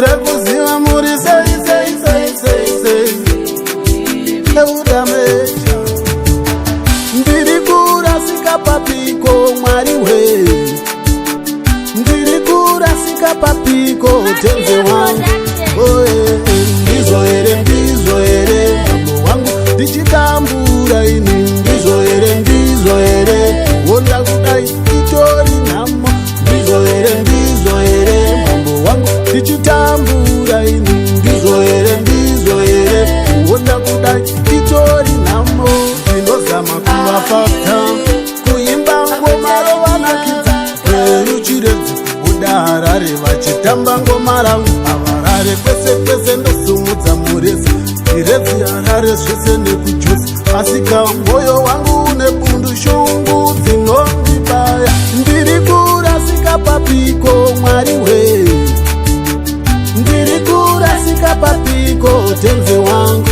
kure kuziva muri sei sei sei sei sei eudameja ndiri kurasika papiko Mwari we ndiri kurasika papiko tenze wangu ndizo here mambo wangu ndichitambura ini ndizo here wonda kudai itori namo ndizo here mambo wangu ndichitambura ini ndizo here wonda kudai itori namo ndinozama kuvafata kuimba ngoma rovanakidza veruchiredzi kubuda Harare vachitamba ngoma rangu avarare kwese kwese ndosumudza murezi iredzi Harare zvese nekujosi asika mwoyo wangu une bundu shungu dzinondibaya ndiri kurasika papiko Mwari we ndiri kurasika papiko tenze wangu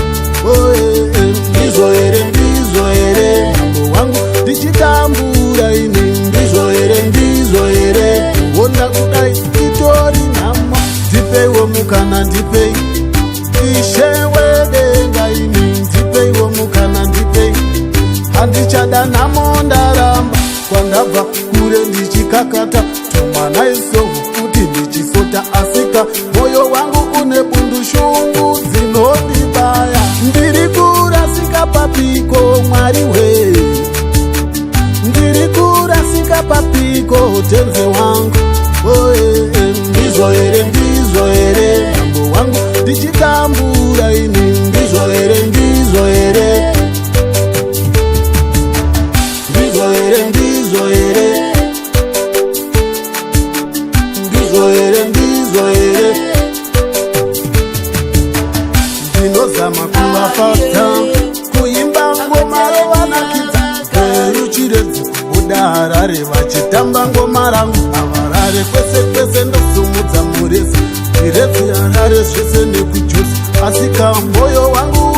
ndizo here mambo wangu ndichitambura ini ndizo here wonda kudai itori namo ndipeiwo mukana ndipei ishewe denga ini ndipeiwo mukana ndipei handichada namo ndaramba kwandabva kure ndichikakata tomwana isovu kuti ndichisota asika moyo wangu une bundu shungu dzinondibaya ndiri kurasika papiko Mwari we ndiri kurasika papiko tenze wangu ndizo here mambo wangu ndichitambura ini ndizo here ndizo here ndinozama kuvafata kuimba ngoma rovanakidza veruchiredzi kubuda Harare vachitamba ngoma rangu avarare kwese kwese ndosumudza murezi iredzi Harare zvese nekujosi asika mwoyo wangu